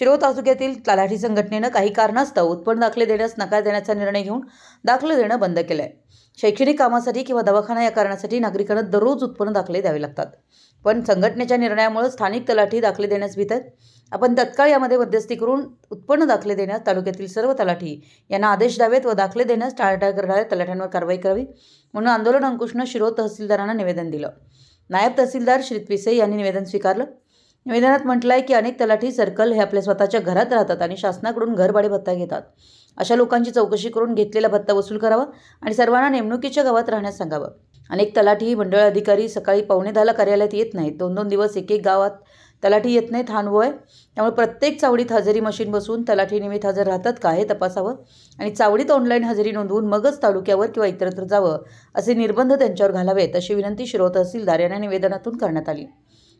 शिरोळ तालुक्यातील तलाठी संघटनेनं काही कारणास्तव उत्पन्न दाखले देण्यास नकार देण्याचा निर्णय घेऊन दाखले देणं बंद केलं आहे। शैक्षणिक कामासाठी किंवा दवाखाना या कारणासाठी नागरिकांना दररोज उत्पन्न दाखले द्यावे लागतात, पण संघटनेच्या निर्णयामुळे स्थानिक तलाठी दाखले देण्यास भीत आहेत। आपण तत्काळ यामध्ये मध्यस्थी करून उत्पन्न दाखले देण्यास तालुक्यातील सर्व तलाठी यांना आदेश द्यावेत व दाखले देण्यास टाळाटाळ करणाऱ्या तलाठ्यांवर कारवाई करावी म्हणून आंदोलन अंकुशनं शिरोळ तहसीलदारांना निवेदन दिलं। नायब तहसीलदार श्री पिसे यांनी निवेदन स्वीकारलं। निवेदनात म्हटलं आहे की अनेक तलाठी सर्कल हे आपल्या स्वतःच्या घरात राहतात आणि शासनाकडून घरभाडे भत्ता घेतात। अशा लोकांची चौकशी करून घेतलेला भत्ता वसूल करावा आणि सर्वांना नेमणुकीच्या गावात राहण्यास सांगावं। अनेक तलाठी मंडळ अधिकारी सकाळी 9:45ला कार्यालयात येत नाहीत, 2-2 दिवस एक गावात तलाठी येत नाहीत, हा अनुभव आहे। त्यामुळे प्रत्येक चावडीत हजेरी मशीन बसून तलाठी नियमित हजर राहतात का हे तपासावं आणि चावडीत ऑनलाईन हजेरी नोंदवून मगच तालुक्यावर किंवा इतरत्र जावं असे निर्बंध त्यांच्यावर घालावेत अशी विनंती शिरोळ तहसीलदार यांना निवेदनातून करण्यात आली।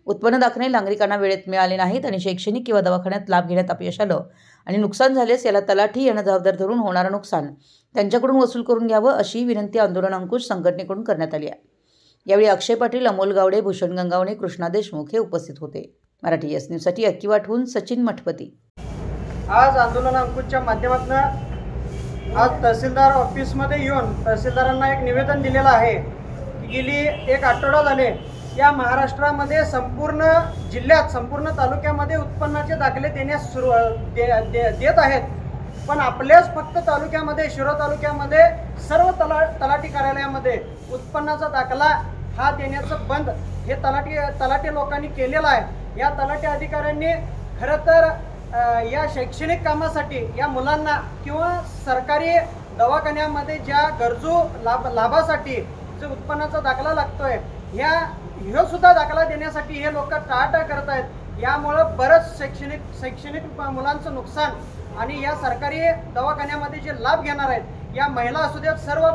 उत्पन्न दाखले नागरिकांना वेळेत मिळाले नाहीत आणि शैक्षणिक किंवा दवाखान्यात लाभ घेण्यात अपयश आलं आणि नुकसान झाल्यास याला तलाठी यांना जबाबदार धरून होणारं नुकसान त्यांच्याकडून वसूल करून घ्यावं अशी विनंती आंदोलन अंकुश संघटनेकडून करण्यात आली आहे। यावेळी अक्षय पाटील, अमोल गावडे, भूषण गंगावणे, कृष्णा देशमुख हे उपस्थित होते। मराठी एस न्यूजसाठी अक्कीवाठहून सचिन मठपती। आज आंदोलन अंकुशच्या माध्यमातून आज तहसीलदार ऑफिसमध्ये येऊन तहसीलदारांना एक निवेदन दिलेलं आहे की गेली एक आठवडा झाले या महाराष्ट्रामध्ये संपूर्ण जिल्ह्यात संपूर्ण तालुक्यामध्ये उत्पन्नाचे दाखले देण्यास देत आहेत, पण आपल्याच फक्त तालुक्यामध्ये शिरोळ तालुक्यामध्ये सर्व तलाठी कार्यालयामध्ये उत्पन्नाचा दाखला हा देण्याचं बंद हे तलाठी लोकांनी केलेलं आहे। या तलाठी अधिकाऱ्यांनी खरं तर या शैक्षणिक कामासाठी या मुलांना किंवा सरकारी दवाखान्यामध्ये ज्या गरजू लाभासाठी जो उत्पन्नाचा दाखला लागतोय ह्यो सुद्धा दाखला देण्यासाठी हे लोक टाळाटाळ करत आहेत। यामुळं बरंच शैक्षणिक मुलांचं नुकसान आणि या सरकारी दवाखान्यामध्ये जे लाभ घेणार आहेत या महिला असू देत, सर्व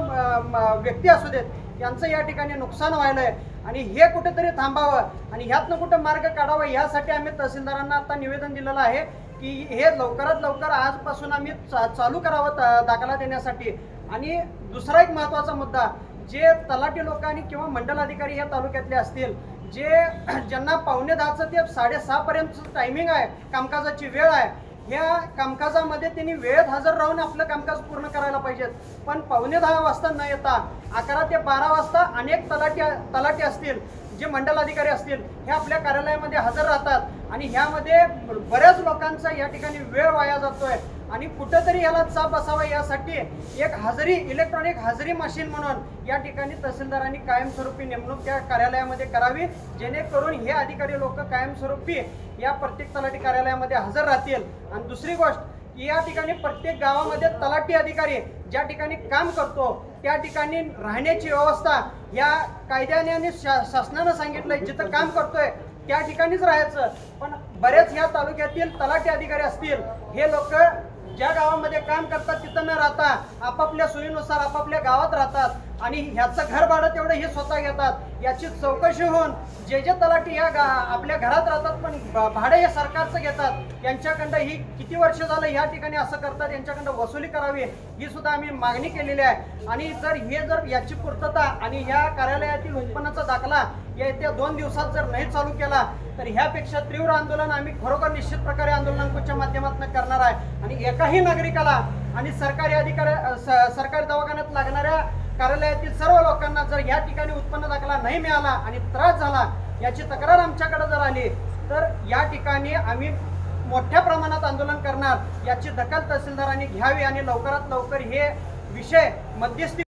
व्यक्ती असू देत, यांचं या ठिकाणी नुकसान व्हायलं आहे आणि हे कुठेतरी थांबावं आणि ह्यातनं कुठं मार्ग काढावा यासाठी आम्ही तहसीलदारांना आता निवेदन दिलेलं आहे की हे लवकरात लवकर आजपासून आम्ही चालू करावं दाखला देण्यासाठी। आणि दुसरा एक महत्त्वाचा मुद्दा, जे तलाठी लोकांनी किंवा मंडल अधिकारी या तालुक्यातले असतील ज्यांना 9:45 ते 6:30 पर्यंत टायमिंग आहे, कामकाजाची वेळ आहे, ह्या कामकाजामध्ये त्यांनी वेळेत हजर राहून आपलं कामकाज पूर्ण करायला पाहिजेत, पण 9:45 वाजता न येता 11 ते 12 वाजता अनेक तलाठी असतील, जे मंडल अधिकारी असतील, हे आपल्या कार्यालयामध्ये हजर राहतात आणि ह्यामध्ये बऱ्याच लोकांचा या ठिकाणी वेळ वाया जातोय आणि कुठंतरी याला चाप बसावा यासाठी एक इलेक्ट्रॉनिक हजेरी मशीन म्हणून या ठिकाणी तहसीलदारांनी कायमस्वरूपी नेमणूक त्या कार्यालयामध्ये करावी, जेणेकरून हे अधिकारी लोक कायमस्वरूपी या प्रत्येक तलाठी कार्यालयामध्ये हजर राहतील। आणि दुसरी गोष्ट, या ठिकाणी प्रत्येक गावामध्ये तलाठी अधिकारी ज्या ठिकाणी काम करतो त्या ठिकाणी राहण्याची व्यवस्था या कायद्याने आणि शासनानं सांगितलंय, जिथं काम करतोय त्या ठिकाणीच राहायचं, पण बरेच ह्या तालुक्यातील तलाठी अधिकारी असतील हे लोक ज्या गावामध्ये काम करतात तिथं न राहता आपापल्या सोयीनुसार आपापल्या गावात राहतात आणि ह्याचं घर भाडं तेवढं हे स्वतः घेतात। याची चौकशी होऊन जे तलाठी आपल्या घरात राहतात पण भाडे हे सरकारचं घेतात, यांच्याकडं ही किती वर्ष झालं या ठिकाणी असं करतात, यांच्याकडं वसुली करावी ही सुद्धा आम्ही मागणी केलेली आहे। आणि जर याची पूर्तता आणि ह्या कार्यालयातील उत्पन्नाचा दाखला येत्या 2 दिवसात जर नाही चालू केला तर ह्यापेक्षा तीव्र आंदोलन आम्ही खरोखर निश्चित प्रकारे आंदोलन अंकुशच्या माध्यमातून करणार आहे। आणि एकाही नागरिकाला आणि सरकारी दवाखान्यात लागणाऱ्या कार्यालयातील सर्व लोकांना जर या ठिकाणी उत्पन्न दाखला नाही मिळाला आणि त्रास झाला, याची तक्रार आमच्याकडे जर आली तर या ठिकाणी आम्ही मोठ्या प्रमाणात आंदोलन करणार। याची दखल तहसीलदारांनी घ्यावी आणि लवकरात लवकर हे विषय मध्यस्थी